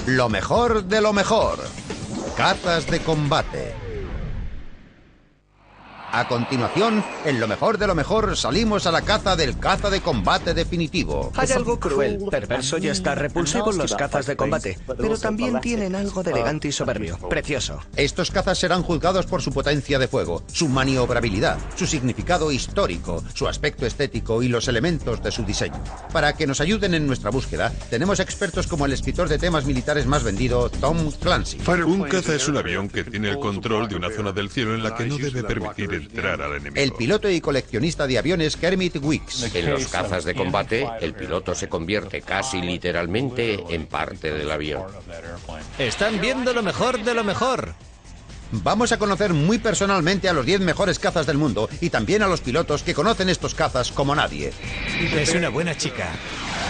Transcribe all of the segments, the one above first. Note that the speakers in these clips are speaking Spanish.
Lo mejor de lo mejor. Cazas de combate. A continuación, en lo mejor de lo mejor, salimos a la caza del caza de combate definitivo. Hay algo cruel, perverso y hasta repulsivo en los cazas de combate, pero también tienen algo de elegante y soberbio, precioso. Estos cazas serán juzgados por su potencia de fuego, su maniobrabilidad, su significado histórico, su aspecto estético y los elementos de su diseño. Para que nos ayuden en nuestra búsqueda, tenemos expertos como el escritor de temas militares más vendido, Tom Clancy. Un caza es un avión que tiene el control de una zona del cielo en la que no debe permitir entrar al enemigo. El piloto y coleccionista de aviones Kermit Weeks. En los cazas de combate, el piloto se convierte casi literalmente en parte del avión. Están viendo lo mejor de lo mejor. Vamos a conocer muy personalmente a los 10 mejores cazas del mundo y también a los pilotos que conocen estos cazas como nadie. Es una buena chica.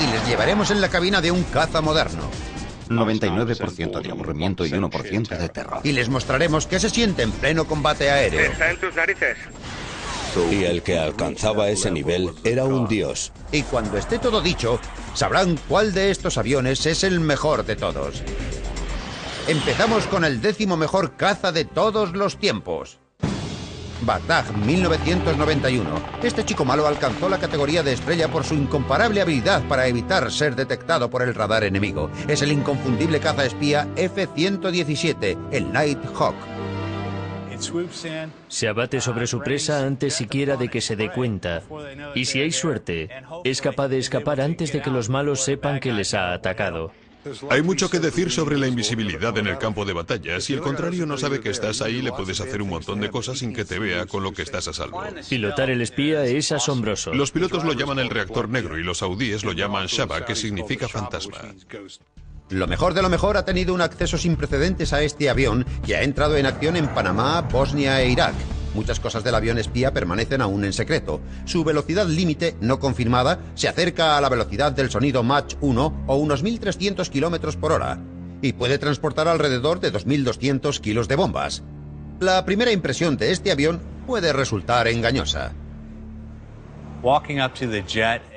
Y les llevaremos en la cabina de un caza moderno. 99% de aburrimiento y 1% de terror. Y les mostraremos qué se siente en pleno combate aéreo. Está en tus narices. Y el que alcanzaba ese nivel era un dios. Y cuando esté todo dicho, sabrán cuál de estos aviones es el mejor de todos. Empezamos con el 10º mejor caza de todos los tiempos. Batag 1991. Este chico malo alcanzó la categoría de estrella por su incomparable habilidad para evitar ser detectado por el radar enemigo. Es el inconfundible caza espía F-117, el Nighthawk. Se abate sobre su presa antes siquiera de que se dé cuenta. Y si hay suerte, es capaz de escapar antes de que los malos sepan que les ha atacado. Hay mucho que decir sobre la invisibilidad en el campo de batalla. Si el contrario no sabe que estás ahí, le puedes hacer un montón de cosas sin que te vea, con lo que estás a salvo. Pilotar el espía es asombroso. Los pilotos lo llaman el reactor negro y los saudíes lo llaman Shaba, que significa fantasma. Lo mejor de lo mejor ha tenido un acceso sin precedentes a este avión que ha entrado en acción en Panamá, Bosnia e Irak. Muchas cosas del avión espía permanecen aún en secreto. Su velocidad límite, no confirmada, se acerca a la velocidad del sonido Mach 1 o unos 1.300 kilómetros por hora. Y puede transportar alrededor de 2.200 kilos de bombas. La primera impresión de este avión puede resultar engañosa.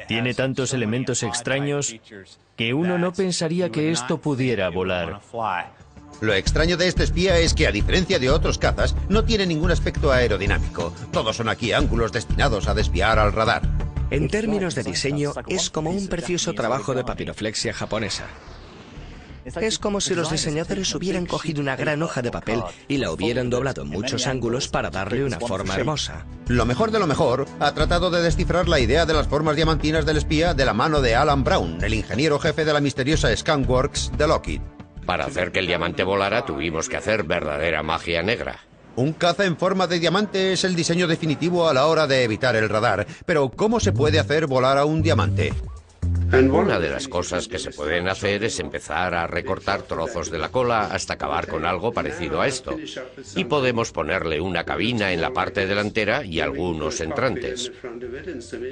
Tiene tantos elementos extraños que uno no pensaría que esto pudiera volar. Lo extraño de este espía es que, a diferencia de otros cazas, no tiene ningún aspecto aerodinámico. Todos son aquí ángulos destinados a desviar al radar. En términos de diseño, es como un precioso trabajo de papiroflexia japonesa. Es como si los diseñadores hubieran cogido una gran hoja de papel y la hubieran doblado en muchos ángulos para darle una forma hermosa. Lo mejor de lo mejor ha tratado de descifrar la idea de las formas diamantinas del espía de la mano de Alan Brown, el ingeniero jefe de la misteriosa Scanworks de Lockheed. Para hacer que el diamante volara, tuvimos que hacer verdadera magia negra. Un caza en forma de diamante es el diseño definitivo a la hora de evitar el radar. Pero, ¿cómo se puede hacer volar a un diamante? Una de las cosas que se pueden hacer es empezar a recortar trozos de la cola hasta acabar con algo parecido a esto. Y podemos ponerle una cabina en la parte delantera y algunos entrantes.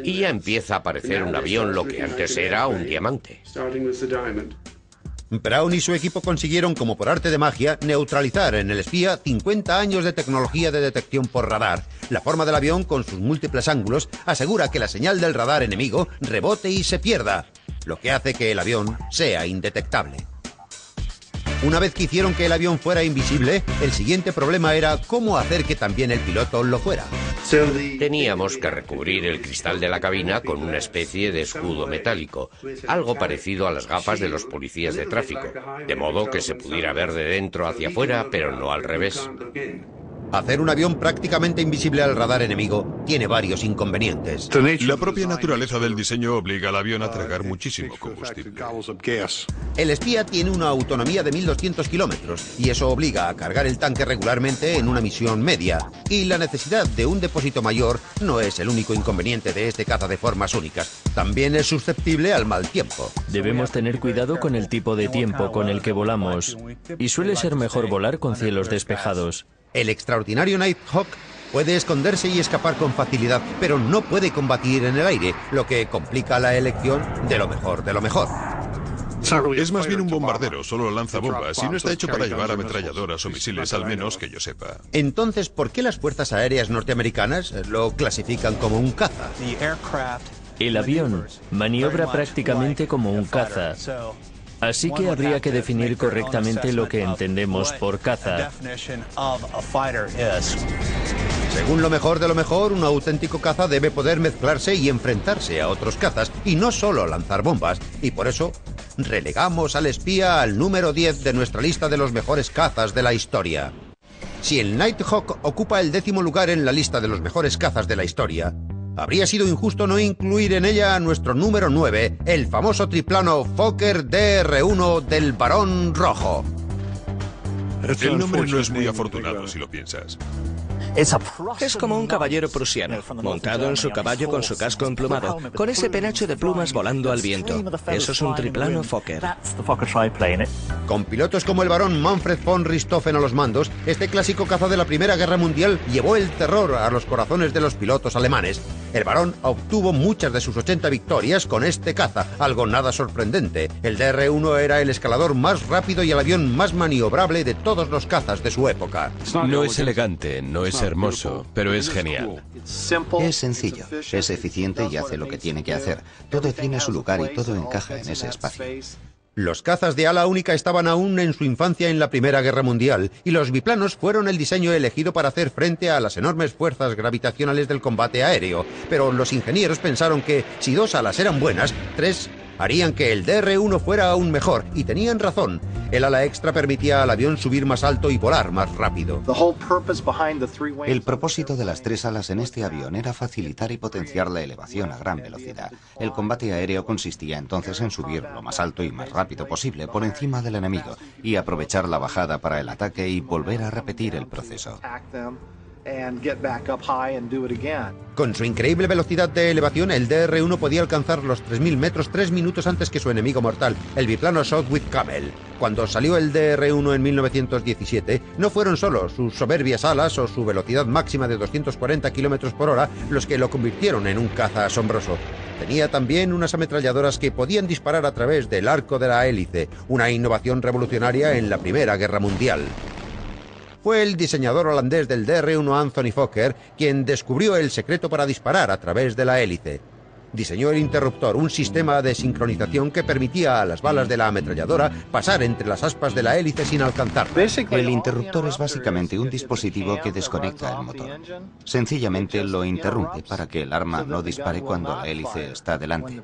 Y ya empieza a parecer un avión lo que antes era un diamante. Brown y su equipo consiguieron, como por arte de magia, neutralizar en el espía 50 años de tecnología de detección por radar. La forma del avión, con sus múltiples ángulos, asegura que la señal del radar enemigo rebote y se pierda, lo que hace que el avión sea indetectable. Una vez que hicieron que el avión fuera invisible, el siguiente problema era cómo hacer que también el piloto lo fuera. Teníamos que recubrir el cristal de la cabina con una especie de escudo metálico, algo parecido a las gafas de los policías de tráfico, de modo que se pudiera ver de dentro hacia afuera, pero no al revés. Hacer un avión prácticamente invisible al radar enemigo tiene varios inconvenientes. La propia naturaleza del diseño obliga al avión a tragar muchísimo combustible. El espía tiene una autonomía de 1.200 kilómetros y eso obliga a cargar el tanque regularmente en una misión media. Y la necesidad de un depósito mayor no es el único inconveniente de este caza de formas únicas. También es susceptible al mal tiempo. Debemos tener cuidado con el tipo de tiempo con el que volamos. Y suele ser mejor volar con cielos despejados. El extraordinario Nighthawk puede esconderse y escapar con facilidad, pero no puede combatir en el aire, lo que complica la elección de lo mejor de lo mejor. Es más bien un bombardero, solo lanza bombas y no está hecho para llevar ametralladoras o misiles, al menos que yo sepa. Entonces, ¿por qué las fuerzas aéreas norteamericanas lo clasifican como un caza? El avión maniobra prácticamente como un caza. Así que habría que definir correctamente lo que entendemos por caza. Según lo mejor de lo mejor, un auténtico caza debe poder mezclarse y enfrentarse a otros cazas, y no solo lanzar bombas, y por eso relegamos al espía al número 10 de nuestra lista de los mejores cazas de la historia. Si el Nighthawk ocupa el 10º lugar en la lista de los mejores cazas de la historia, habría sido injusto no incluir en ella a nuestro número 9, el famoso triplano Fokker DR-1 del Barón Rojo. El nombre no es muy afortunado si lo piensas. Es como un caballero prusiano, montado en su caballo con su casco emplumado, con ese penacho de plumas volando al viento. Eso es un triplano Fokker. Con pilotos como el barón Manfred von Richthofen a los mandos, este clásico caza de la Primera Guerra Mundial llevó el terror a los corazones de los pilotos alemanes. El barón obtuvo muchas de sus 80 victorias con este caza, algo nada sorprendente. El DR-1 era el escalador más rápido y el avión más maniobrable de todos los cazas de su época. No es elegante, no es hermoso, pero es genial. Es sencillo, es eficiente y hace lo que tiene que hacer. Todo tiene su lugar y todo encaja en ese espacio. Los cazas de ala única estaban aún en su infancia en la Primera Guerra Mundial, y los biplanos fueron el diseño elegido para hacer frente a las enormes fuerzas gravitacionales del combate aéreo. Pero los ingenieros pensaron que, si 2 alas eran buenas, 3 harían que el DR-1 fuera aún mejor, y tenían razón. El ala extra permitía al avión subir más alto y volar más rápido. El propósito de las 3 alas en este avión era facilitar y potenciar la elevación a gran velocidad. El combate aéreo consistía entonces en subir lo más alto y más rápido posible por encima del enemigo y aprovechar la bajada para el ataque y volver a repetir el proceso. Con su increíble velocidad de elevación, el DR-1 podía alcanzar los 3.000 metros 3 minutos antes que su enemigo mortal, el biplano Sopwith Camel. Cuando salió el DR-1 en 1917, no fueron solo sus soberbias alas o su velocidad máxima de 240 km por hora los que lo convirtieron en un caza asombroso. Tenía también unas ametralladoras que podían disparar a través del arco de la hélice, una innovación revolucionaria en la Primera Guerra Mundial. Fue el diseñador holandés del DR-1 Anthony Fokker quien descubrió el secreto para disparar a través de la hélice. Diseñó el interruptor, un sistema de sincronización que permitía a las balas de la ametralladora pasar entre las aspas de la hélice sin alcanzarla. El interruptor es básicamente un dispositivo que desconecta el motor. Sencillamente lo interrumpe para que el arma no dispare cuando la hélice está delante.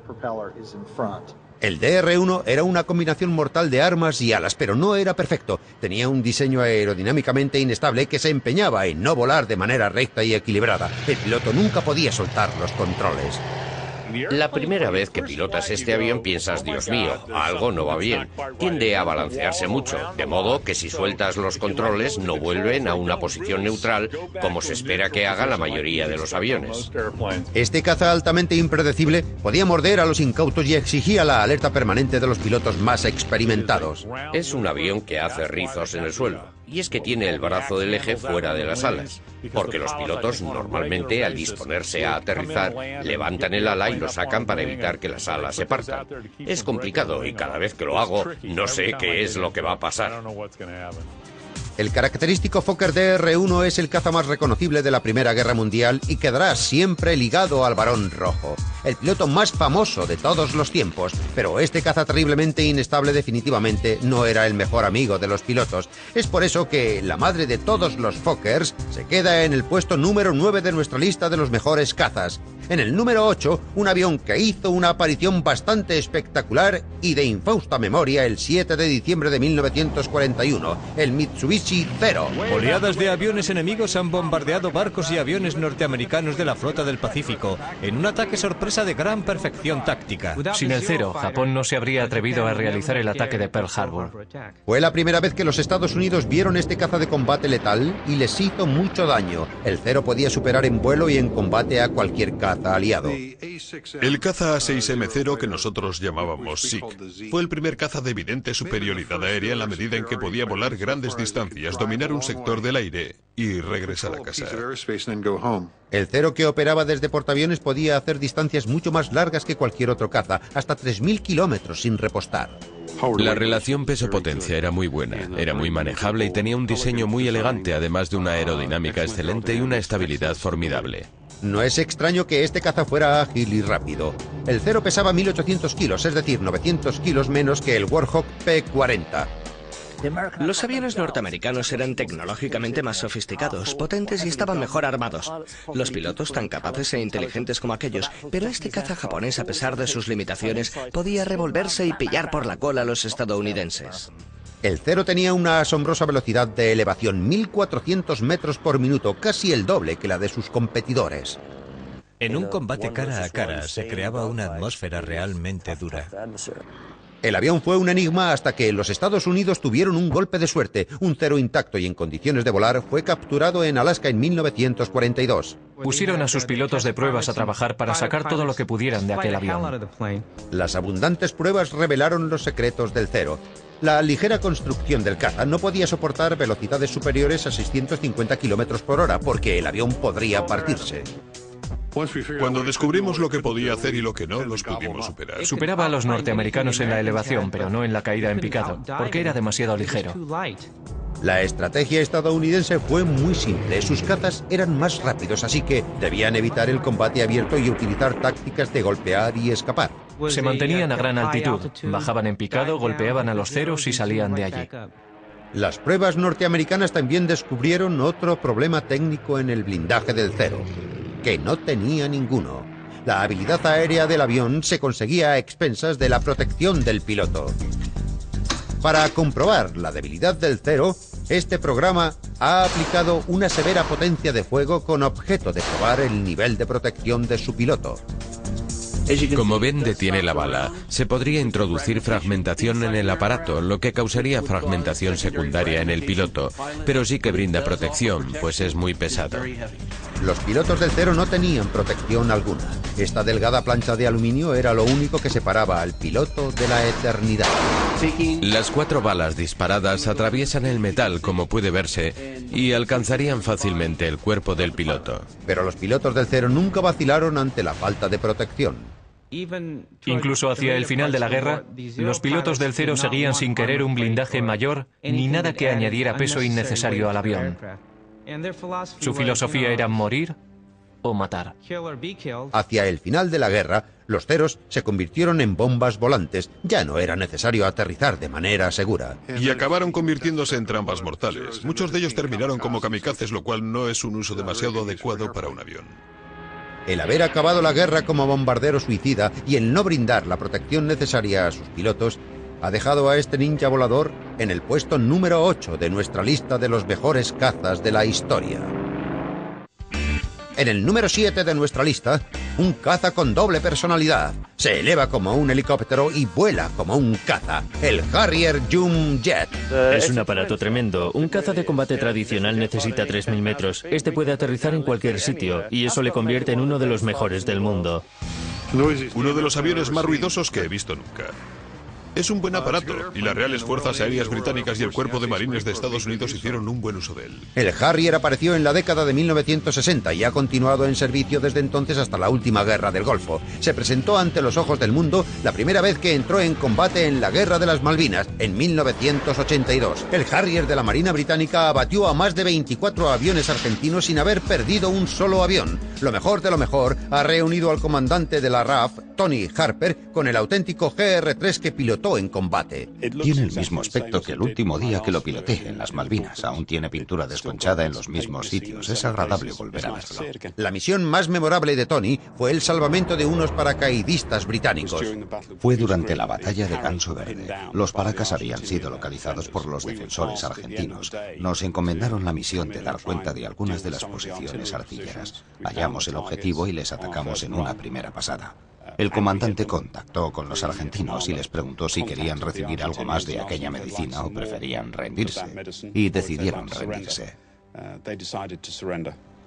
El DR-1 era una combinación mortal de armas y alas, pero no era perfecto. Tenía un diseño aerodinámicamente inestable que se empeñaba en no volar de manera recta y equilibrada. El piloto nunca podía soltar los controles. La primera vez que pilotas este avión piensas, Dios mío, algo no va bien. Tiende a balancearse mucho, de modo que si sueltas los controles no vuelven a una posición neutral, como se espera que haga la mayoría de los aviones. Este caza altamente impredecible podía morder a los incautos y exigía la alerta permanente de los pilotos más experimentados. Es un avión que hace rizos en el suelo. Y es que tiene el brazo del eje fuera de las alas, porque los pilotos normalmente al disponerse a aterrizar levantan el ala y lo sacan para evitar que las alas se partan. Es complicado y cada vez que lo hago no sé qué es lo que va a pasar. El característico Fokker DR-1 es el caza más reconocible de la Primera Guerra Mundial y quedará siempre ligado al Barón Rojo, el piloto más famoso de todos los tiempos. Pero este caza terriblemente inestable definitivamente no era el mejor amigo de los pilotos. Es por eso que la madre de todos los Fokkers se queda en el puesto número 9 de nuestra lista de los mejores cazas. En el número 8, un avión que hizo una aparición bastante espectacular y de infausta memoria el 7 de diciembre de 1941, el Mitsubishi Zero. Oleadas de aviones enemigos han bombardeado barcos y aviones norteamericanos de la flota del Pacífico en un ataque sorpresa de gran perfección táctica. Sin el Zero, Japón no se habría atrevido a realizar el ataque de Pearl Harbor. Fue la primera vez que los Estados Unidos vieron este caza de combate letal y les hizo mucho daño. El Zero podía superar en vuelo y en combate a cualquier caza aliado. El caza A6M0, que nosotros llamábamos SIC, fue el primer caza de evidente superioridad aérea en la medida en que podía volar grandes distancias, dominar un sector del aire y regresar a casa. El Zero, que operaba desde portaaviones, podía hacer distancias mucho más largas que cualquier otro caza, hasta 3.000 kilómetros sin repostar. La relación peso-potencia era muy buena, era muy manejable y tenía un diseño muy elegante, además de una aerodinámica excelente y una estabilidad formidable. No es extraño que este caza fuera ágil y rápido. El Zero pesaba 1.800 kilos, es decir, 900 kilos menos que el Warhawk P-40. Los aviones norteamericanos eran tecnológicamente más sofisticados, potentes y estaban mejor armados. Los pilotos tan capaces e inteligentes como aquellos, pero este caza japonés, a pesar de sus limitaciones, podía revolverse y pillar por la cola a los estadounidenses. El Zero tenía una asombrosa velocidad de elevación, 1.400 metros por minuto, casi el doble que la de sus competidores. En un combate cara a cara se creaba una atmósfera realmente dura. El avión fue un enigma hasta que los Estados Unidos tuvieron un golpe de suerte. Un Zero intacto y en condiciones de volar fue capturado en Alaska en 1942. Pusieron a sus pilotos de pruebas a trabajar para sacar todo lo que pudieran de aquel avión. Las abundantes pruebas revelaron los secretos del Zero. La ligera construcción del caza no podía soportar velocidades superiores a 650 km por hora porque el avión podría partirse. Cuando descubrimos lo que podía hacer y lo que no, los pudimos superar. Superaba a los norteamericanos en la elevación, pero no en la caída en picado, porque era demasiado ligero. La estrategia estadounidense fue muy simple. Sus cazas eran más rápidos, así que debían evitar el combate abierto y utilizar tácticas de golpear y escapar. Se mantenían a gran altitud, bajaban en picado, golpeaban a los ceros y salían de allí. Las pruebas norteamericanas también descubrieron otro problema técnico en el blindaje del Zero, que no tenía ninguno. La habilidad aérea del avión se conseguía a expensas de la protección del piloto. Para comprobar la debilidad del Zero, este programa ha aplicado una severa potencia de fuego con objeto de probar el nivel de protección de su piloto. Como ven, detiene la bala. Se podría introducir fragmentación en el aparato, lo que causaría fragmentación secundaria en el piloto, pero sí que brinda protección, pues es muy pesado. Los pilotos del Zero no tenían protección alguna. Esta delgada plancha de aluminio era lo único que separaba al piloto de la eternidad. Las 4 balas disparadas atraviesan el metal, como puede verse, y alcanzarían fácilmente el cuerpo del piloto. Pero los pilotos del Zero nunca vacilaron ante la falta de protección. Incluso hacia el final de la guerra, los pilotos del Zero seguían sin querer un blindaje mayor ni nada que añadiera peso innecesario al avión. Su filosofía era morir o matar. Hacia el final de la guerra, los Zeros se convirtieron en bombas volantes. Ya no era necesario aterrizar de manera segura. Y acabaron convirtiéndose en trampas mortales. Muchos de ellos terminaron como kamikazes, lo cual no es un uso demasiado adecuado para un avión. El haber acabado la guerra como bombardero suicida y el no brindar la protección necesaria a sus pilotos ha dejado a este ninja volador en el puesto número 8 de nuestra lista de los mejores cazas de la historia. En el número 7 de nuestra lista, un caza con doble personalidad. Se eleva como un helicóptero y vuela como un caza, el Harrier Jump Jet. Es un aparato tremendo. Un caza de combate tradicional necesita 3.000 metros. Este puede aterrizar en cualquier sitio, y eso le convierte en uno de los mejores del mundo. Uno de los aviones más ruidosos que he visto nunca. Es un buen aparato, y las Reales Fuerzas Aéreas Británicas y el Cuerpo de Marines de Estados Unidos hicieron un buen uso de él. El Harrier apareció en la década de 1960 y ha continuado en servicio desde entonces hasta la última guerra del Golfo. Se presentó ante los ojos del mundo la primera vez que entró en combate en la Guerra de las Malvinas, en 1982. El Harrier de la Marina Británica abatió a más de 24 aviones argentinos sin haber perdido un solo avión. Lo mejor de lo mejor, ha reunido al comandante de la RAF, Tony Harper, con el auténtico GR-3 que pilotó en combate. Tiene el mismo aspecto que el último día que lo piloté en las Malvinas. Aún tiene pintura desconchada en los mismos sitios. Es agradable volver a verlo. La misión más memorable de Tony fue el salvamento de unos paracaidistas británicos. Fue durante la batalla de Ganso Verde. Los paracas habían sido localizados por los defensores argentinos. Nos encomendaron la misión de dar cuenta de algunas de las posiciones artilleras. Hallamos el objetivo y les atacamos en una primera pasada. El comandante contactó con los argentinos y les preguntó si querían recibir algo más de aquella medicina o preferían rendirse. Y decidieron rendirse.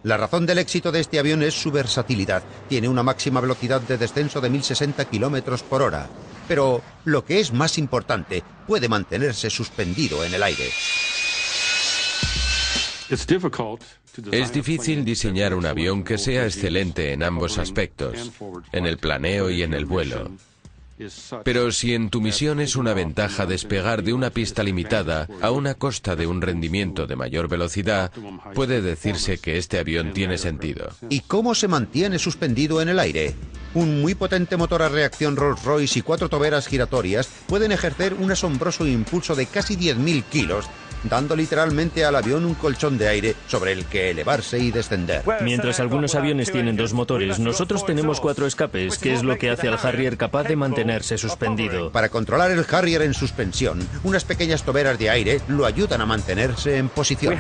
La razón del éxito de este avión es su versatilidad. Tiene una máxima velocidad de descenso de 1.060 km por hora. Pero, lo que es más importante, puede mantenerse suspendido en el aire. Es difícil diseñar un avión que sea excelente en ambos aspectos, en el planeo y en el vuelo. Pero si en tu misión es una ventaja despegar de una pista limitada a una costa de un rendimiento de mayor velocidad, puede decirse que este avión tiene sentido. ¿Y cómo se mantiene suspendido en el aire? Un muy potente motor a reacción Rolls-Royce y 4 toberas giratorias pueden ejercer un asombroso impulso de casi 10.000 kilos, dando literalmente al avión un colchón de aire sobre el que elevarse y descender. Mientras algunos aviones tienen 2 motores, nosotros tenemos 4 escapes, que es lo que hace al Harrier capaz de mantenerse suspendido. Para controlar el Harrier en suspensión, unas pequeñas toberas de aire lo ayudan a mantenerse en posición.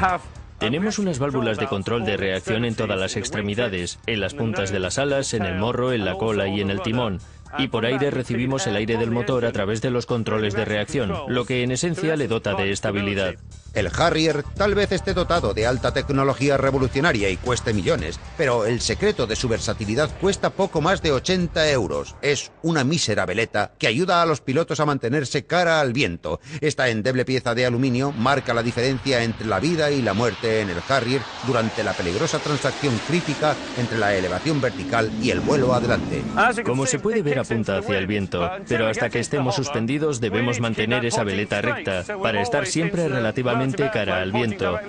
Tenemos unas válvulas de control de reacción en todas las extremidades, en las puntas de las alas, en el morro, en la cola y en el timón. Y por aire recibimos el aire del motor a través de los controles de reacción, lo que en esencia le dota de estabilidad. El Harrier tal vez esté dotado de alta tecnología revolucionaria y cueste millones, pero el secreto de su versatilidad cuesta poco más de 80 euros. Es una mísera veleta que ayuda a los pilotos a mantenerse cara al viento. Esta endeble pieza de aluminio marca la diferencia entre la vida y la muerte en el Harrier durante la peligrosa transacción crítica entre la elevación vertical y el vuelo adelante. Como se puede ver, apunta hacia el viento, pero hasta que estemos suspendidos debemos mantener esa veleta recta para estar siempre relativamente cara al viento.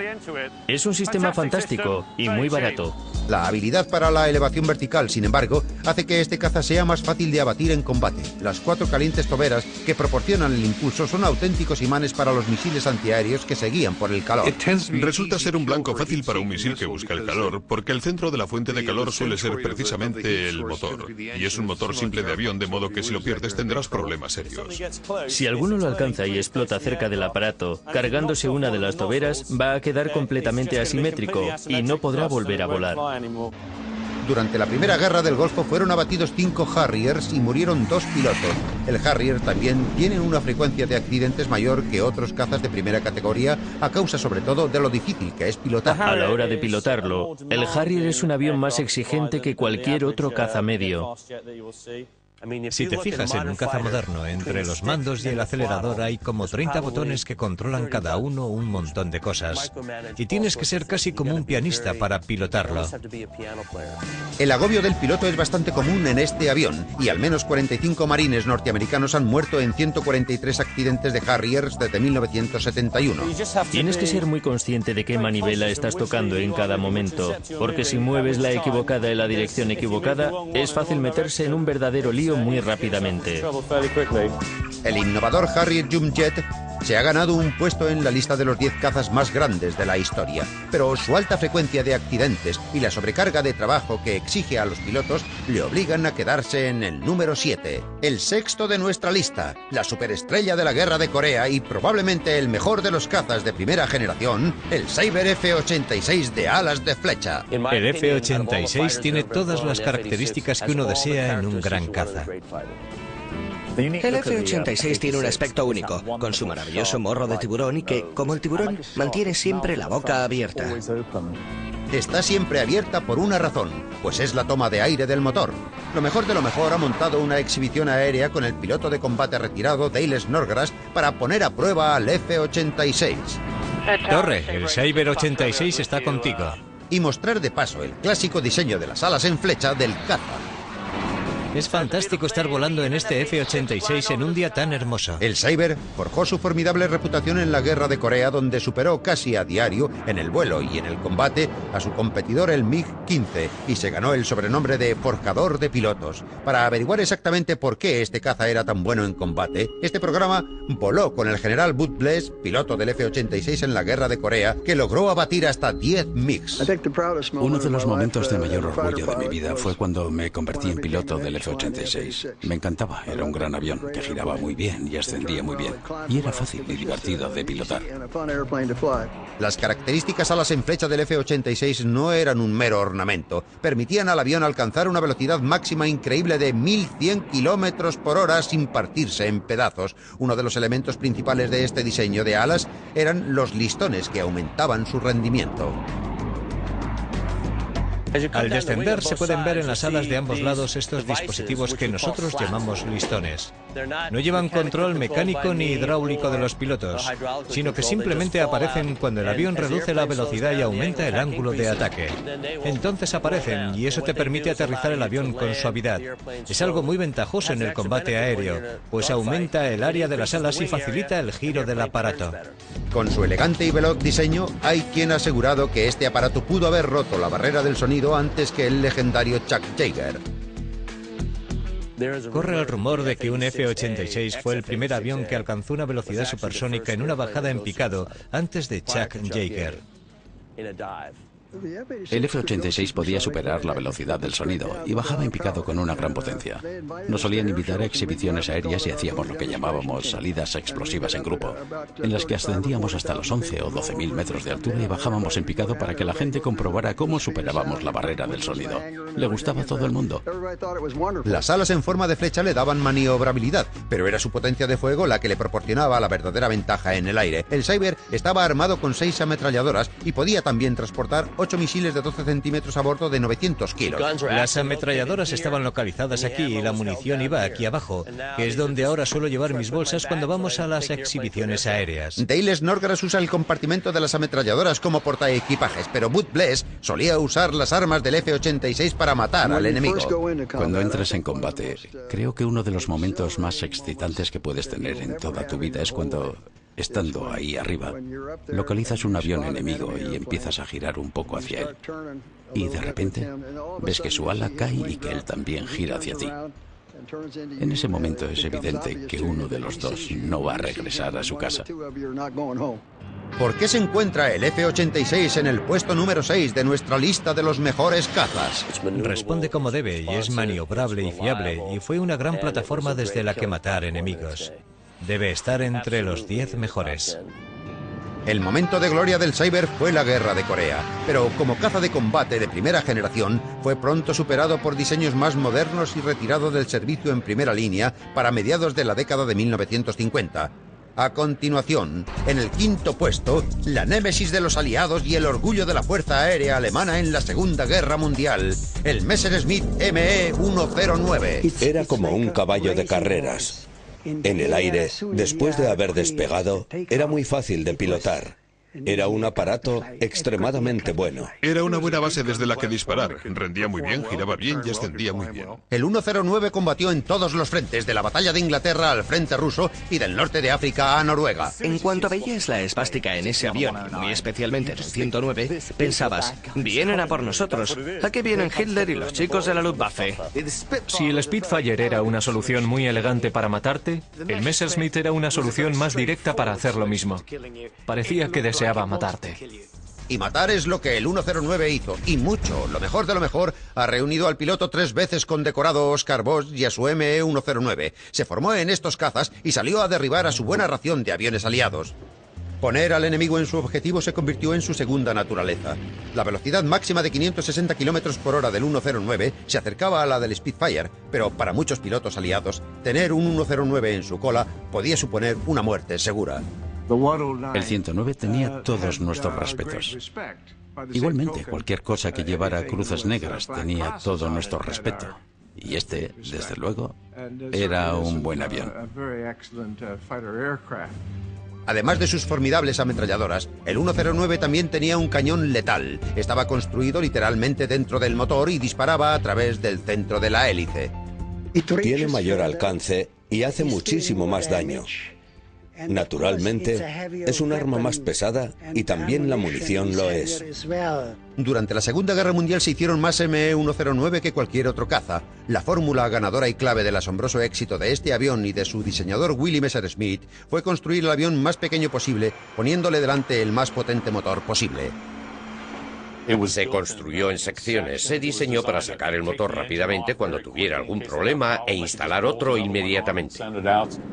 Es un sistema fantástico y muy barato. La habilidad para la elevación vertical, sin embargo, hace que este caza sea más fácil de abatir en combate. Las 4 calientes toberas que proporcionan el impulso son auténticos imanes para los misiles antiaéreos que se guían por el calor. Resulta ser un blanco fácil para un misil que busca el calor, porque el centro de la fuente de calor suele ser precisamente el motor. Y es un motor simple de avión, de modo que si lo pierdes tendrás problemas serios. Si alguno lo alcanza y explota cerca del aparato, cargándose una de las toberas, va a quedar completamente asimétrico y no podrá volver a volar. Durante la Primera Guerra del Golfo fueron abatidos 5 Harriers y murieron 2 pilotos. El Harrier también tiene una frecuencia de accidentes mayor que otros cazas de primera categoría, a causa sobre todo de lo difícil que es pilotar. A la hora de pilotarlo, el Harrier es un avión más exigente que cualquier otro caza medio. Si te fijas en un caza moderno, entre los mandos y el acelerador hay como 30 botones que controlan cada uno un montón de cosas. Y tienes que ser casi como un pianista para pilotarlo. El agobio del piloto es bastante común en este avión, y al menos 45 marines norteamericanos han muerto en 143 accidentes de Harriers desde 1971. Tienes que ser muy consciente de qué manivela estás tocando en cada momento, porque si mueves la equivocada en la dirección equivocada, es fácil meterse en un verdadero lío muy rápidamente. El innovador Harrier Jump Jet se ha ganado un puesto en la lista de los 10 cazas más grandes de la historia, pero su alta frecuencia de accidentes y la sobrecarga de trabajo que exige a los pilotos le obligan a quedarse en el número 7, el sexto de nuestra lista, la superestrella de la Guerra de Corea y probablemente el mejor de los cazas de primera generación, el Sabre F-86 de alas de flecha. El F-86 tiene todas las características que uno desea en un gran caza. El F-86 tiene un aspecto único, con su maravilloso morro de tiburón y que, como el tiburón, mantiene siempre la boca abierta. Está siempre abierta por una razón, pues es la toma de aire del motor. Lo mejor de lo mejor ha montado una exhibición aérea con el piloto de combate retirado Dale Snodgrass para poner a prueba al F-86. Torre, el Sabre 86 está contigo. Y mostrar de paso el clásico diseño de las alas en flecha del caza. Es fantástico estar volando en este F-86 en un día tan hermoso. El Sabre forjó su formidable reputación en la Guerra de Corea, donde superó casi a diario, en el vuelo y en el combate, a su competidor el MiG-15 y se ganó el sobrenombre de forjador de pilotos. Para averiguar exactamente por qué este caza era tan bueno en combate, este programa voló con el general Bud Bless, piloto del F-86 en la Guerra de Corea, que logró abatir hasta 10 MiGs. Uno de los momentos de mayor orgullo de mi vida fue cuando me convertí en piloto del F-86. Me encantaba, era un gran avión que giraba muy bien y ascendía muy bien. Y era fácil y divertido de pilotar. Las características alas en flecha del F-86 no eran un mero ornamento. Permitían al avión alcanzar una velocidad máxima increíble de 1100 kilómetros por hora sin partirse en pedazos. Uno de los elementos principales de este diseño de alas eran los listones que aumentaban su rendimiento. Al descender se pueden ver en las alas de ambos lados estos dispositivos que nosotros llamamos listones. No llevan control mecánico ni hidráulico de los pilotos, sino que simplemente aparecen cuando el avión reduce la velocidad y aumenta el ángulo de ataque. Entonces aparecen y eso te permite aterrizar el avión con suavidad. Es algo muy ventajoso en el combate aéreo, pues aumenta el área de las alas y facilita el giro del aparato. Con su elegante y veloz diseño, hay quien ha asegurado que este aparato pudo haber roto la barrera del sonido antes que el legendario Chuck Yeager. Corre el rumor de que un F-86 fue el primer avión que alcanzó una velocidad supersónica en una bajada en picado antes de Chuck Yeager. El F-86 podía superar la velocidad del sonido y bajaba en picado con una gran potencia. Nos solían invitar a exhibiciones aéreas y hacíamos lo que llamábamos salidas explosivas en grupo, en las que ascendíamos hasta los 11 o 12.000 metros de altura y bajábamos en picado para que la gente comprobara cómo superábamos la barrera del sonido. Le gustaba a todo el mundo. Las alas en forma de flecha le daban maniobrabilidad, pero era su potencia de fuego la que le proporcionaba la verdadera ventaja en el aire. El Cyber estaba armado con 6 ametralladoras y podía también transportar 8 misiles de 12 centímetros a bordo de 900 kilos. Las ametralladoras estaban localizadas aquí y la munición iba aquí abajo, que es donde ahora suelo llevar mis bolsas cuando vamos a las exhibiciones aéreas. Dale Snodgrass usa el compartimento de las ametralladoras como portaequipajes, pero Bud Bless solía usar las armas del F-86 para matar al enemigo. Cuando entres en combate, creo que uno de los momentos más excitantes que puedes tener en toda tu vida es cuando, estando ahí arriba, localizas un avión enemigo y empiezas a girar un poco hacia él. Y de repente ves que su ala cae y que él también gira hacia ti. En ese momento es evidente que uno de los dos no va a regresar a su casa. ¿Por qué se encuentra el F-86 en el puesto número 6 de nuestra lista de los mejores cazas? Responde como debe y es maniobrable y fiable, y fue una gran plataforma desde la que matar enemigos. Debe estar entre los 10 mejores. El momento de gloria del Cyber fue la Guerra de Corea, pero como caza de combate de primera generación, fue pronto superado por diseños más modernos y retirado del servicio en primera línea para mediados de la década de 1950. A continuación, en el quinto puesto, la némesis de los aliados y el orgullo de la Fuerza Aérea Alemana en la Segunda Guerra Mundial, el Messerschmitt Me-109. Era como un caballo de carreras. En el aire, después de haber despegado, era muy fácil de pilotar. Era un aparato extremadamente bueno. Era una buena base desde la que disparar. Rendía muy bien, giraba bien y ascendía muy bien. El 109 combatió en todos los frentes, de la batalla de Inglaterra al frente ruso y del norte de África a Noruega. En cuanto veías la esvástica en ese avión, y muy especialmente en el 109, pensabas, vienen a por nosotros. Aquí vienen Hitler y los chicos de la Luftwaffe. Si el Spitfire era una solución muy elegante para matarte, el Messerschmitt era una solución más directa para hacer lo mismo. Parecía que deseaba matarte. Y matar es lo que el 109 hizo, y mucho. Lo mejor de lo mejor, ha reunido al piloto 3 veces condecorado Oscar Bosch y a su Me-109. Se formó en estos cazas y salió a derribar a su buena ración de aviones aliados. Poner al enemigo en su objetivo se convirtió en su segunda naturaleza. La velocidad máxima de 560 km por hora del 109 se acercaba a la del Spitfire, pero para muchos pilotos aliados, tener un 109 en su cola podía suponer una muerte segura. El 109 tenía todos nuestros respetos. Igualmente, cualquier cosa que llevara cruces negras tenía todo nuestro respeto. Y este, desde luego, era un buen avión. Además de sus formidables ametralladoras, el 109 también tenía un cañón letal. Estaba construido literalmente dentro del motor y disparaba a través del centro de la hélice. Tiene mayor alcance y hace muchísimo más daño. Naturalmente, es un arma más pesada y también la munición lo es. Durante la Segunda Guerra Mundial se hicieron más Me-109 que cualquier otro caza. La fórmula ganadora y clave del asombroso éxito de este avión y de su diseñador Willy Messerschmitt fue construir el avión más pequeño posible, poniéndole delante el más potente motor posible. Se construyó en secciones, se diseñó para sacar el motor rápidamente cuando tuviera algún problema e instalar otro inmediatamente.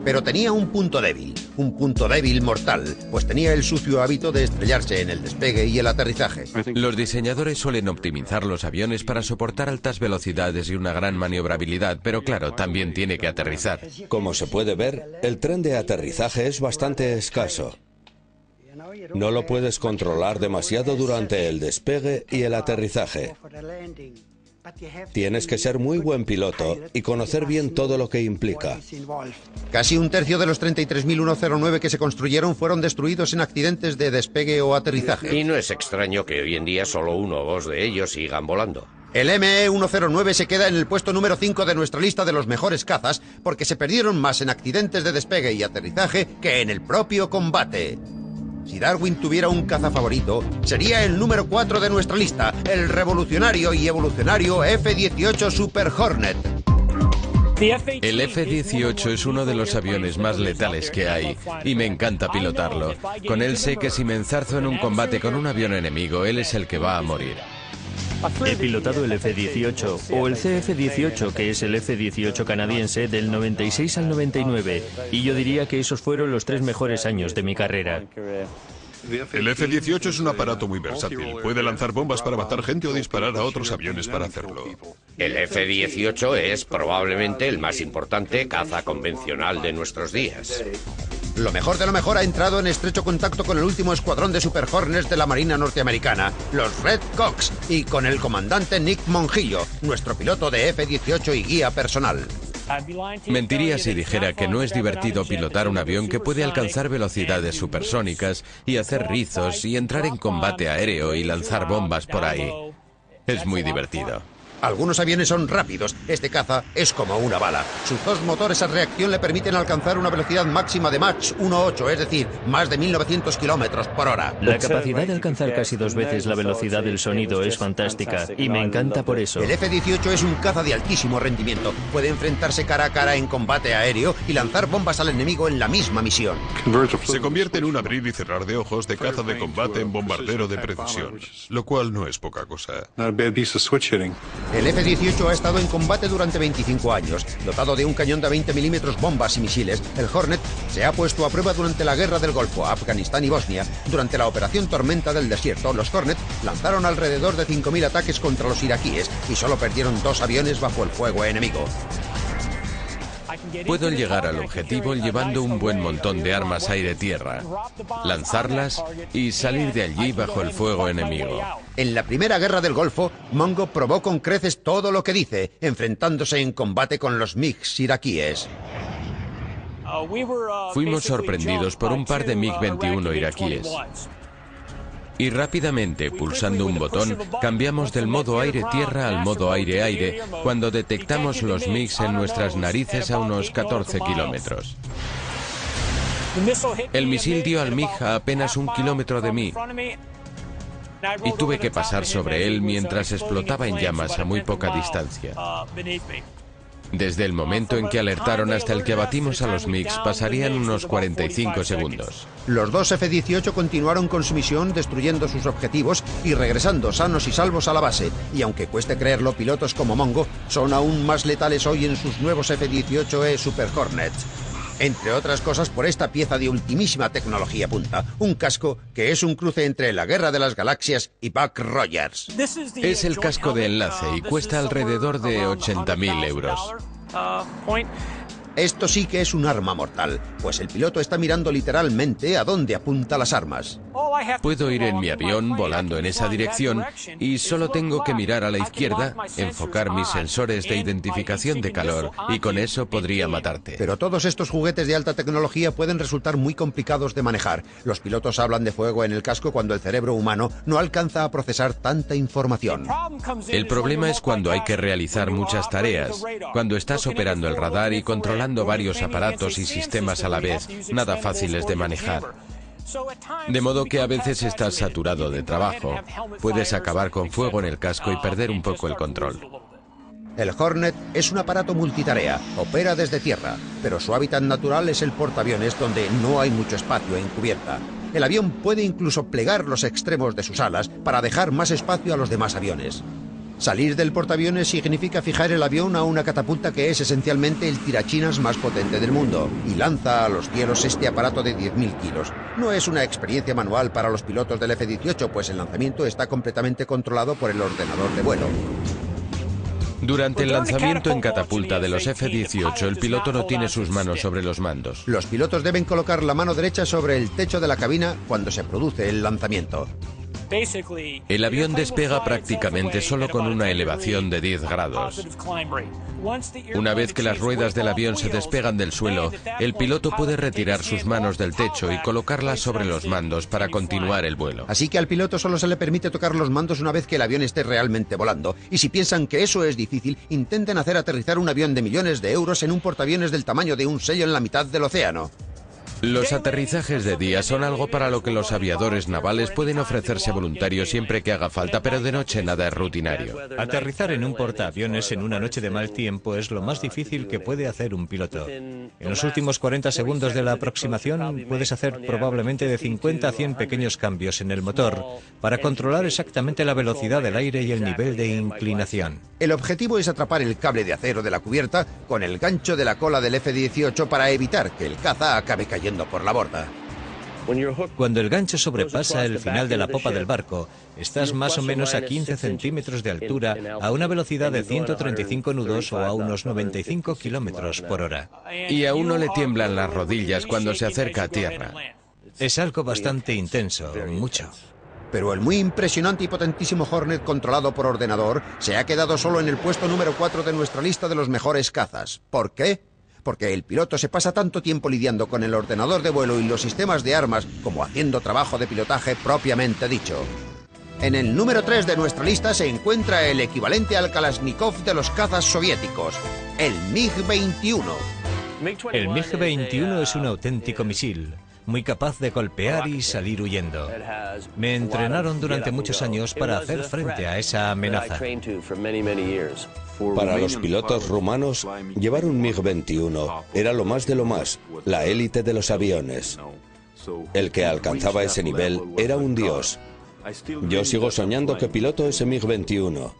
Pero tenía un punto débil mortal, pues tenía el sucio hábito de estrellarse en el despegue y el aterrizaje. Los diseñadores suelen optimizar los aviones para soportar altas velocidades y una gran maniobrabilidad, pero claro, también tiene que aterrizar. Como se puede ver, el tren de aterrizaje es bastante escaso. No lo puedes controlar demasiado durante el despegue y el aterrizaje. Tienes que ser muy buen piloto y conocer bien todo lo que implica. Casi un tercio de los 33.109 que se construyeron fueron destruidos en accidentes de despegue o aterrizaje. Y no es extraño que hoy en día solo uno o dos de ellos sigan volando. El ME-109 se queda en el puesto número 5 de nuestra lista de los mejores cazas porque se perdieron más en accidentes de despegue y aterrizaje que en el propio combate. Si Darwin tuviera un caza favorito, sería el número 4 de nuestra lista, el revolucionario y evolucionario F-18 Super Hornet. El F-18 es uno de los aviones más letales que hay y me encanta pilotarlo. Con él sé que si me enzarzo en un combate con un avión enemigo, él es el que va a morir. He pilotado el F-18 o el CF-18, que es el F-18 canadiense del 96 al 99, y yo diría que esos fueron los 3 mejores años de mi carrera. El F-18 es un aparato muy versátil. Puede lanzar bombas para matar gente o disparar a otros aviones para hacerlo. El F-18 es probablemente el más importante caza convencional de nuestros días. Lo mejor de lo mejor ha entrado en estrecho contacto con el último escuadrón de Super Hornets de la Marina norteamericana, los Red Cox, y con el comandante Nick Monjillo, nuestro piloto de F-18 y guía personal. Mentiría si dijera que no es divertido pilotar un avión que puede alcanzar velocidades supersónicas y hacer rizos y entrar en combate aéreo y lanzar bombas por ahí. Es muy divertido. Algunos aviones son rápidos, este caza es como una bala. Sus 2 motores a reacción le permiten alcanzar una velocidad máxima de Mach 1.8, es decir, más de 1900 kilómetros por hora. La capacidad de alcanzar casi 2 veces la velocidad del sonido es fantástica y me encanta por eso. El F-18 es un caza de altísimo rendimiento. Puede enfrentarse cara a cara en combate aéreo y lanzar bombas al enemigo en la misma misión. Se convierte en un abrir y cerrar de ojos de caza de combate en bombardero de precisión, lo cual no es poca cosa. El F-18 ha estado en combate durante 25 años. Dotado de un cañón de 20 milímetros, bombas y misiles, el Hornet se ha puesto a prueba durante la Guerra del Golfo, Afganistán y Bosnia. Durante la Operación Tormenta del Desierto, los Hornet lanzaron alrededor de 5.000 ataques contra los iraquíes y solo perdieron 2 aviones bajo el fuego enemigo. Puedo llegar al objetivo llevando un buen montón de armas aire-tierra, lanzarlas y salir de allí bajo el fuego enemigo. En la primera guerra del Golfo, Mongo probó con creces todo lo que dice, enfrentándose en combate con los MiGs iraquíes. Fuimos sorprendidos por un par de MiG-21 iraquíes. Y rápidamente, pulsando un botón, cambiamos del modo aire-tierra al modo aire-aire cuando detectamos los MiGs en nuestras narices a unos 14 kilómetros. El misil dio al MiG a apenas 1 kilómetro de mí y tuve que pasar sobre él mientras explotaba en llamas a muy poca distancia. Desde el momento en que alertaron hasta el que abatimos a los MiGs pasarían unos 45 segundos. Los 2 F-18 continuaron con su misión destruyendo sus objetivos y regresando sanos y salvos a la base. Y aunque cueste creerlo, pilotos como Mongo son aún más letales hoy en sus nuevos F-18E Super Hornets. Entre otras cosas por esta pieza de ultimísima tecnología punta, un casco que es un cruce entre la Guerra de las Galaxias y Buck Rogers. Es el casco de enlace y cuesta alrededor de 80.000 euros. Esto sí que es un arma mortal, pues el piloto está mirando literalmente a dónde apunta las armas. Puedo ir en mi avión volando en esa dirección y solo tengo que mirar a la izquierda, enfocar mis sensores de identificación de calor y con eso podría matarte. Pero todos estos juguetes de alta tecnología pueden resultar muy complicados de manejar. Los pilotos hablan de fuego en el casco cuando el cerebro humano no alcanza a procesar tanta información. El problema es cuando hay que realizar muchas tareas, cuando estás operando el radar y controlando varios aparatos y sistemas a la vez, nada fáciles de manejar. De modo que a veces estás saturado de trabajo. Puedes acabar con fuego en el casco y perder un poco el control. El Hornet es un aparato multitarea, opera desde tierra, pero su hábitat natural es el portaaviones donde no hay mucho espacio en cubierta. El avión puede incluso plegar los extremos de sus alas para dejar más espacio a los demás aviones. Salir del portaaviones significa fijar el avión a una catapulta que es esencialmente el tirachinas más potente del mundo y lanza a los cielos este aparato de 10.000 kilos. No es una experiencia manual para los pilotos del F-18, pues el lanzamiento está completamente controlado por el ordenador de vuelo. Durante el lanzamiento en catapulta de los F-18, el piloto no tiene sus manos sobre los mandos. Los pilotos deben colocar la mano derecha sobre el techo de la cabina cuando se produce el lanzamiento. El avión despega prácticamente solo con una elevación de 10 grados. Una vez que las ruedas del avión se despegan del suelo, el piloto puede retirar sus manos del techo y colocarlas sobre los mandos para continuar el vuelo. Así que al piloto solo se le permite tocar los mandos una vez que el avión esté realmente volando. Y si piensan que eso es difícil, intenten hacer aterrizar un avión de millones de euros en un portaaviones del tamaño de un sello en la mitad del océano. Los aterrizajes de día son algo para lo que los aviadores navales pueden ofrecerse voluntarios siempre que haga falta, pero de noche nada es rutinario. Aterrizar en un portaaviones en una noche de mal tiempo es lo más difícil que puede hacer un piloto. En los últimos 40 segundos de la aproximación puedes hacer probablemente de 50 a 100 pequeños cambios en el motor para controlar exactamente la velocidad del aire y el nivel de inclinación. El objetivo es atrapar el cable de acero de la cubierta con el gancho de la cola del F-18 para evitar que el caza acabe cayendo por la borda. Cuando el gancho sobrepasa el final de la popa del barco, estás más o menos a 15 centímetros de altura a una velocidad de 135 nudos o a unos 95 kilómetros por hora. Y a uno le tiemblan las rodillas cuando se acerca a tierra. Es algo bastante intenso, mucho. Pero el muy impresionante y potentísimo Hornet controlado por ordenador se ha quedado solo en el puesto número 4 de nuestra lista de los mejores cazas. ¿Por qué? Porque el piloto se pasa tanto tiempo lidiando con el ordenador de vuelo y los sistemas de armas como haciendo trabajo de pilotaje propiamente dicho. En el número 3 de nuestra lista se encuentra el equivalente al Kalashnikov de los cazas soviéticos, el MiG-21. El MiG-21 es un auténtico misil, muy capaz de golpear y salir huyendo. Me entrenaron durante muchos años para hacer frente a esa amenaza. Para los pilotos rumanos, llevar un MiG-21 era lo más de lo más, la élite de los aviones. El que alcanzaba ese nivel era un dios. Yo sigo soñando que piloto ese MiG-21.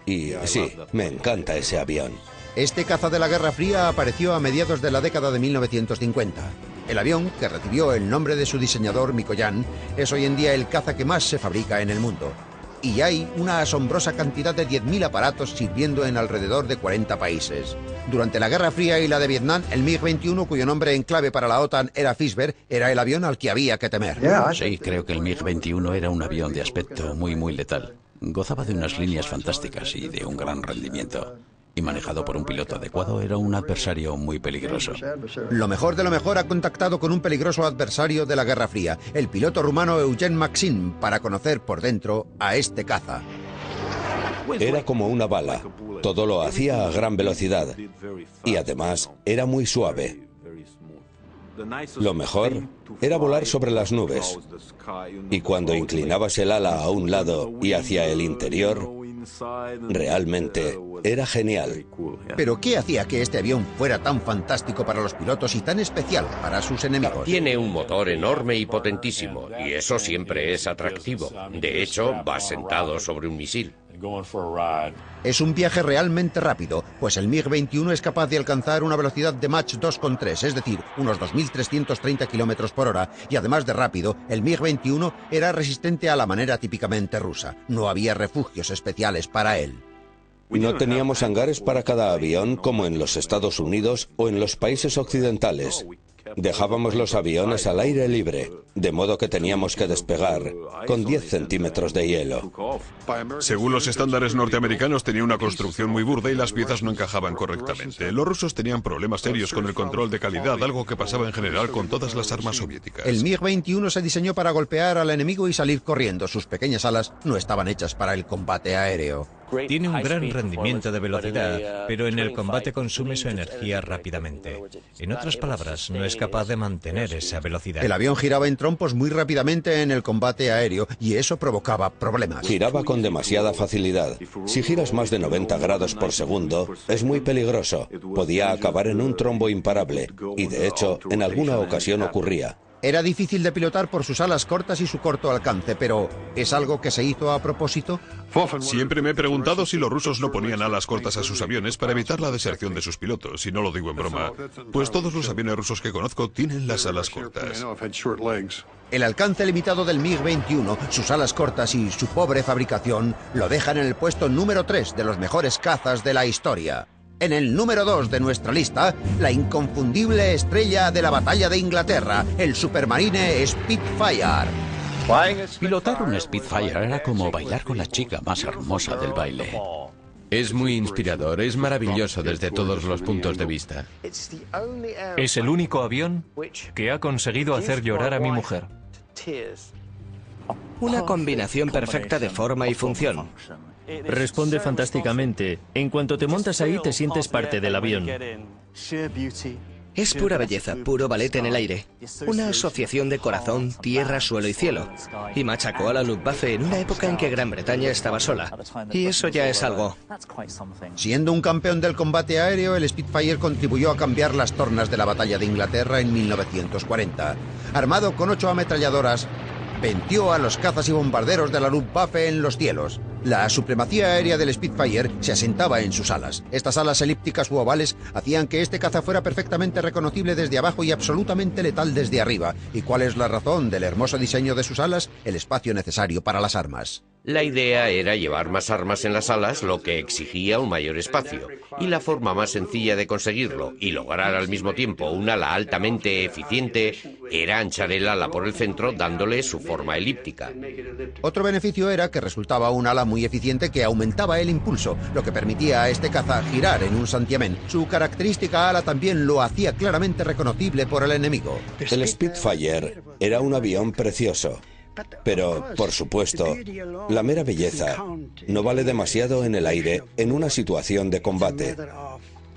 Y sí, me encanta ese avión. Este caza de la Guerra Fría apareció a mediados de la década de 1950. El avión, que recibió el nombre de su diseñador Mikoyan, es hoy en día el caza que más se fabrica en el mundo. Y hay una asombrosa cantidad de 10.000 aparatos sirviendo en alrededor de 40 países. Durante la Guerra Fría y la de Vietnam, el MiG-21, cuyo nombre en clave para la OTAN era Fisber, era el avión al que había que temer. Sí, creo que el MiG-21 era un avión de aspecto muy letal. Gozaba de unas líneas fantásticas y de un gran rendimiento. Y manejado por un piloto adecuado, era un adversario muy peligroso. Lo mejor de lo mejor ha contactado con un peligroso adversario de la Guerra Fría, el piloto rumano Eugen Maxim, para conocer por dentro a este caza. Era como una bala, todo lo hacía a gran velocidad y además era muy suave. Lo mejor era volar sobre las nubes y cuando inclinabas el ala a un lado y hacia el interior, realmente era genial. ¿Pero qué hacía que este avión fuera tan fantástico para los pilotos y tan especial para sus enemigos? Tiene un motor enorme y potentísimo, y eso siempre es atractivo. De hecho, vas sentado sobre un misil. Es un viaje realmente rápido, pues el MiG-21 es capaz de alcanzar una velocidad de Mach 2,3, es decir, unos 2.330 kilómetros por hora, y además de rápido, el MiG-21 era resistente a la manera típicamente rusa. No había refugios especiales para él. No teníamos hangares para cada avión como en los Estados Unidos o en los países occidentales. Dejábamos los aviones al aire libre, de modo que teníamos que despegar con 10 centímetros de hielo. Según los estándares norteamericanos, tenía una construcción muy burda y las piezas no encajaban correctamente. Los rusos tenían problemas serios con el control de calidad, algo que pasaba en general con todas las armas soviéticas. El MiG-21 se diseñó para golpear al enemigo y salir corriendo. Sus pequeñas alas no estaban hechas para el combate aéreo. Tiene un gran rendimiento de velocidad, pero en el combate consume su energía rápidamente. En otras palabras, no es capaz de mantener esa velocidad. El avión giraba en trompos muy rápidamente en el combate aéreo y eso provocaba problemas. Giraba con demasiada facilidad. Si giras más de 90 grados por segundo, es muy peligroso. Podía acabar en un trombo imparable y de hecho, en alguna ocasión ocurría. Era difícil de pilotar por sus alas cortas y su corto alcance, pero ¿es algo que se hizo a propósito? Siempre me he preguntado si los rusos no ponían alas cortas a sus aviones para evitar la deserción de sus pilotos, y no lo digo en broma, pues todos los aviones rusos que conozco tienen las alas cortas. El alcance limitado del MiG-21, sus alas cortas y su pobre fabricación lo dejan en el puesto número 3 de los mejores cazas de la historia. En el número 2 de nuestra lista, la inconfundible estrella de la batalla de Inglaterra, el Supermarine Spitfire. Pilotar un Spitfire era como bailar con la chica más hermosa del baile. Es muy inspirador, es maravilloso desde todos los puntos de vista. Es el único avión que ha conseguido hacer llorar a mi mujer. Una combinación perfecta de forma y función. Responde fantásticamente. En cuanto te montas ahí, te sientes parte del avión. Es pura belleza, puro ballet en el aire. Una asociación de corazón, tierra, suelo y cielo. Y machacó a la Luftwaffe en una época en que Gran Bretaña estaba sola. Y eso ya es algo. Siendo un campeón del combate aéreo, el Spitfire contribuyó a cambiar las tornas de la batalla de Inglaterra en 1940. Armado con 8 ametralladoras, venció a los cazas y bombarderos de la Luftwaffe en los cielos. La supremacía aérea del Spitfire se asentaba en sus alas. Estas alas elípticas u ovales hacían que este caza fuera perfectamente reconocible desde abajo y absolutamente letal desde arriba. ¿Y cuál es la razón del hermoso diseño de sus alas? El espacio necesario para las armas. La idea era llevar más armas en las alas, lo que exigía un mayor espacio. Y la forma más sencilla de conseguirlo y lograr al mismo tiempo un ala altamente eficiente era anchar el ala por el centro dándole su forma elíptica. Otro beneficio era que resultaba un ala muy eficiente que aumentaba el impulso, lo que permitía a este caza girar en un santiamén. Su característica ala también lo hacía claramente reconocible por el enemigo. El Spitfire era un avión precioso. Pero, por supuesto, la mera belleza no vale demasiado en el aire en una situación de combate.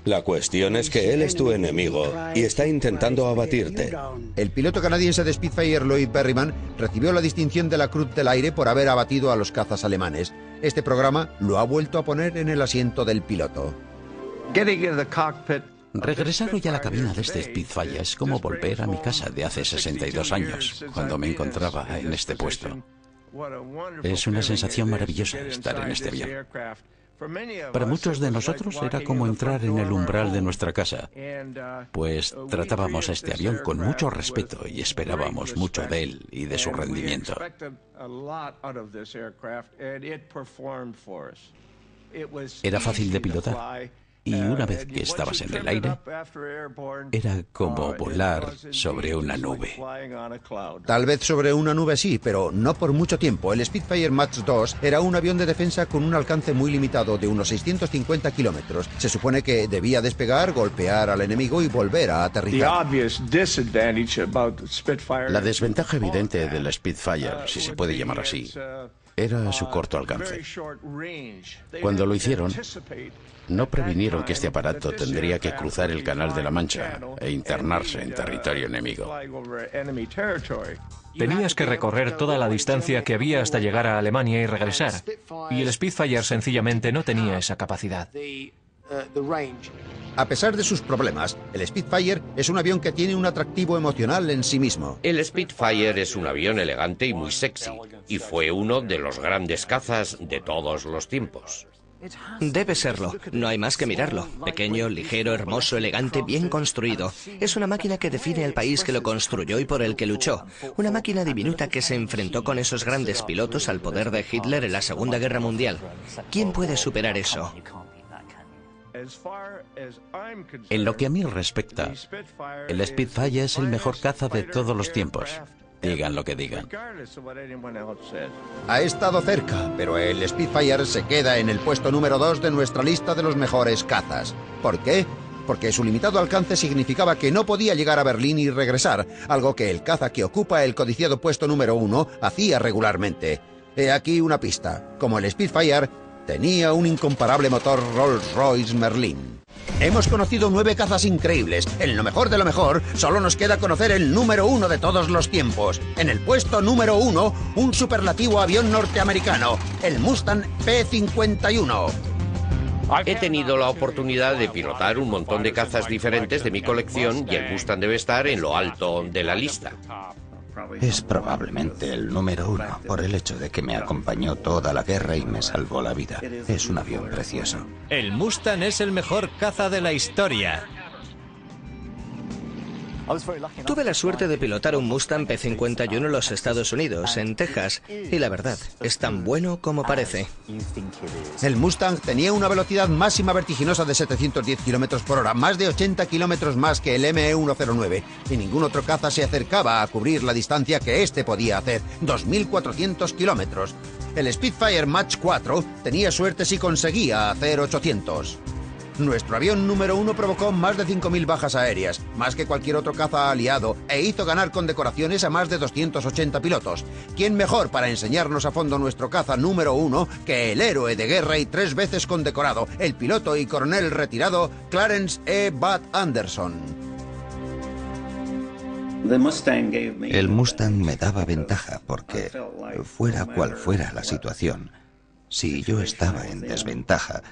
La cuestión es que él es tu enemigo y está intentando abatirte. El piloto canadiense de Spitfire, Lloyd Berryman, recibió la distinción de la Cruz del Aire por haber abatido a los cazas alemanes. Este programa lo ha vuelto a poner en el asiento del piloto. Regresar hoy a la cabina de este Spitfire es como volver a mi casa de hace 62 años, cuando me encontraba en este puesto. Es una sensación maravillosa estar en este avión. Para muchos de nosotros era como entrar en el umbral de nuestra casa, pues tratábamos a este avión con mucho respeto y esperábamos mucho de él y de su rendimiento. Era fácil de pilotar. Y una vez que estabas en el aire, era como volar sobre una nube. Tal vez sobre una nube sí, pero no por mucho tiempo. El Spitfire Mach 2 era un avión de defensa con un alcance muy limitado de unos 650 kilómetros. Se supone que debía despegar, golpear al enemigo y volver a aterrizar. La desventaja evidente del Spitfire, si se puede llamar así, era su corto alcance. Cuando lo hicieron, no previnieron que este aparato tendría que cruzar el Canal de la Mancha e internarse en territorio enemigo. Tenías que recorrer toda la distancia que había hasta llegar a Alemania y regresar. Y el Spitfire sencillamente no tenía esa capacidad. A pesar de sus problemas, el Spitfire es un avión que tiene un atractivo emocional en sí mismo. El Spitfire es un avión elegante y muy sexy, y fue uno de los grandes cazas de todos los tiempos. Debe serlo, no hay más que mirarlo. Pequeño, ligero, hermoso, elegante, bien construido. Es una máquina que define el país que lo construyó y por el que luchó. Una máquina diminuta que se enfrentó con esos grandes pilotos al poder de Hitler en la Segunda Guerra Mundial. ¿Quién puede superar eso? En lo que a mí respecta, el Spitfire es el mejor caza de todos los tiempos. Digan lo que digan. Ha estado cerca, pero el Spitfire se queda en el puesto número 2 de nuestra lista de los mejores cazas. ¿Por qué? Porque su limitado alcance significaba que no podía llegar a Berlín y regresar, algo que el caza que ocupa el codiciado puesto número 1 hacía regularmente. He aquí una pista. Como el Spitfire, tenía un incomparable motor Rolls-Royce Merlin. Hemos conocido 9 cazas increíbles. En lo mejor de lo mejor, solo nos queda conocer el número 1 de todos los tiempos. En el puesto número 1, un superlativo avión norteamericano, el Mustang P-51. He tenido la oportunidad de pilotar un montón de cazas diferentes de mi colección y el Mustang debe estar en lo alto de la lista. Es probablemente el número 1 por el hecho de que me acompañó toda la guerra y me salvó la vida. Es un avión precioso. El Mustang es el mejor caza de la historia. Tuve la suerte de pilotar un Mustang P-51 en los Estados Unidos, en Texas, y la verdad, es tan bueno como parece. El Mustang tenía una velocidad máxima vertiginosa de 710 km por hora, más de 80 km más que el ME-109, y ningún otro caza se acercaba a cubrir la distancia que este podía hacer, 2.400 kilómetros. El Spitfire Mach 4 tenía suerte si conseguía hacer 800. Nuestro avión número 1 provocó más de 5.000 bajas aéreas, más que cualquier otro caza aliado, e hizo ganar condecoraciones a más de 280 pilotos. ¿Quién mejor para enseñarnos a fondo nuestro caza número 1 que el héroe de guerra y 3 veces condecorado, el piloto y coronel retirado Clarence E. Bud Anderson? El Mustang me daba ventaja porque, fuera cual fuera la situación, si yo estaba en desventaja,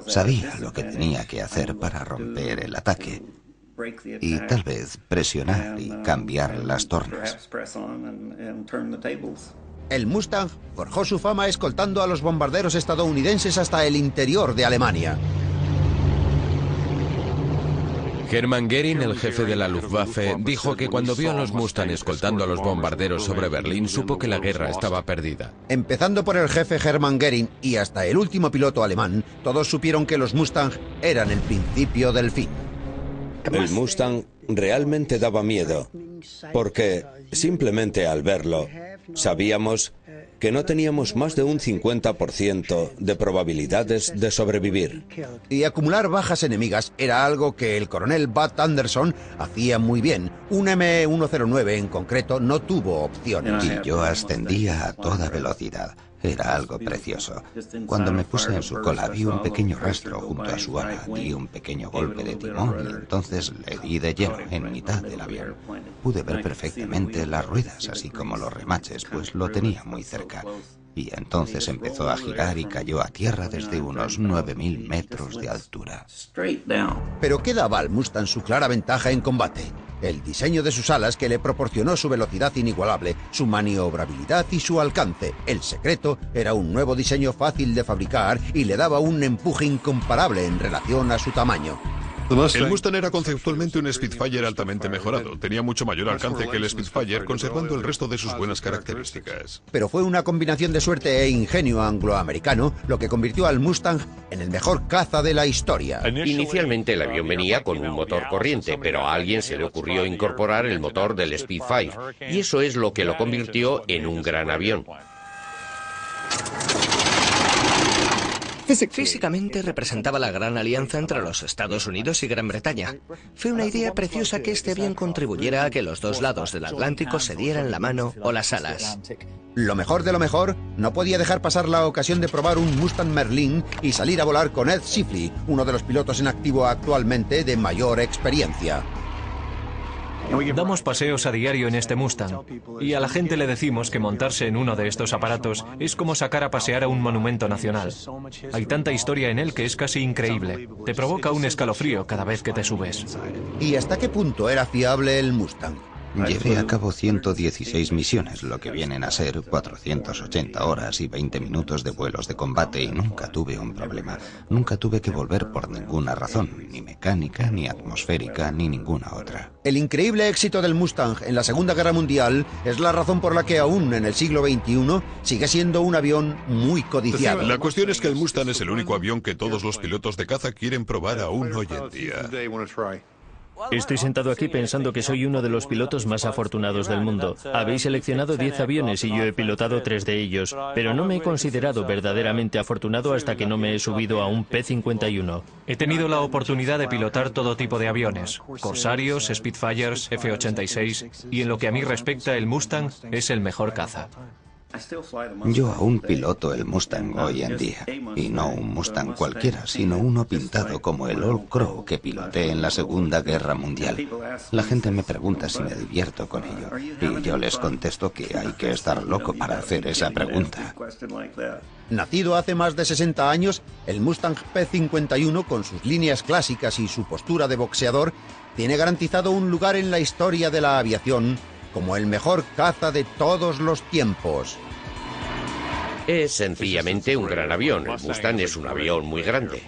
sabía lo que tenía que hacer para romper el ataque y tal vez presionar y cambiar las tornas. El Mustang forjó su fama escoltando a los bombarderos estadounidenses hasta el interior de Alemania. Hermann Göring, el jefe de la Luftwaffe, dijo que cuando vio a los Mustang escoltando a los bombarderos sobre Berlín, supo que la guerra estaba perdida. Empezando por el jefe Hermann Göring y hasta el último piloto alemán, todos supieron que los Mustang eran el principio del fin. El Mustang realmente daba miedo, porque simplemente al verlo, sabíamos que no teníamos más de un 50% de probabilidades de sobrevivir. Y acumular bajas enemigas era algo que el coronel Bud Anderson hacía muy bien. Un ME-109 en concreto no tuvo opciones. Y yo ascendía a toda velocidad. Era algo precioso. Cuando me puse en su cola vi un pequeño rastro junto a su ala, di un pequeño golpe de timón y entonces le di de lleno en mitad del avión. Pude ver perfectamente las ruedas, así como los remaches, pues lo tenía muy cerca. Y entonces empezó a girar y cayó a tierra desde unos 9.000 metros de altura. Pero ¿qué daba al Mustang su clara ventaja en combate? El diseño de sus alas que le proporcionó su velocidad inigualable, su maniobrabilidad y su alcance. El secreto era un nuevo diseño fácil de fabricar y le daba un empuje incomparable en relación a su tamaño. El Mustang era conceptualmente un Spitfire altamente mejorado. Tenía mucho mayor alcance que el Spitfire, conservando el resto de sus buenas características. Pero fue una combinación de suerte e ingenio angloamericano lo que convirtió al Mustang en el mejor caza de la historia. Inicialmente el avión venía con un motor corriente, pero a alguien se le ocurrió incorporar el motor del Spitfire, y eso es lo que lo convirtió en un gran avión. Físicamente representaba la gran alianza entre los Estados Unidos y Gran Bretaña. Fue una idea preciosa que este avión contribuyera a que los dos lados del Atlántico se dieran la mano o las alas. Lo mejor de lo mejor, no podía dejar pasar la ocasión de probar un Mustang Merlin y salir a volar con Ed Shipley, uno de los pilotos en activo actualmente de mayor experiencia. Damos paseos a diario en este Mustang y a la gente le decimos que montarse en uno de estos aparatos es como sacar a pasear a un monumento nacional. Hay tanta historia en él que es casi increíble. Te provoca un escalofrío cada vez que te subes. ¿Y hasta qué punto era fiable el Mustang? Llevé a cabo 116 misiones, lo que vienen a ser 480 horas y 20 minutos de vuelos de combate y nunca tuve un problema. Nunca tuve que volver por ninguna razón, ni mecánica, ni atmosférica, ni ninguna otra. El increíble éxito del Mustang en la Segunda Guerra Mundial es la razón por la que aún en el siglo XXI sigue siendo un avión muy codiciado. La cuestión es que el Mustang es el único avión que todos los pilotos de caza quieren probar aún hoy en día. Estoy sentado aquí pensando que soy uno de los pilotos más afortunados del mundo. Habéis seleccionado 10 aviones y yo he pilotado 3 de ellos, pero no me he considerado verdaderamente afortunado hasta que no me he subido a un P-51. He tenido la oportunidad de pilotar todo tipo de aviones, Corsarios, Spitfires, F-86, y en lo que a mí respecta, el Mustang es el mejor caza. Yo aún piloto el Mustang hoy en día, y no un Mustang cualquiera, sino uno pintado como el Old Crow que piloté en la Segunda Guerra Mundial. La gente me pregunta si me divierto con ello, y yo les contesto que hay que estar loco para hacer esa pregunta. Nacido hace más de 60 años, el Mustang P51, con sus líneas clásicas y su postura de boxeador, tiene garantizado un lugar en la historia de la aviación como el mejor caza de todos los tiempos. Es sencillamente un gran avión. El Mustang es un avión muy grande.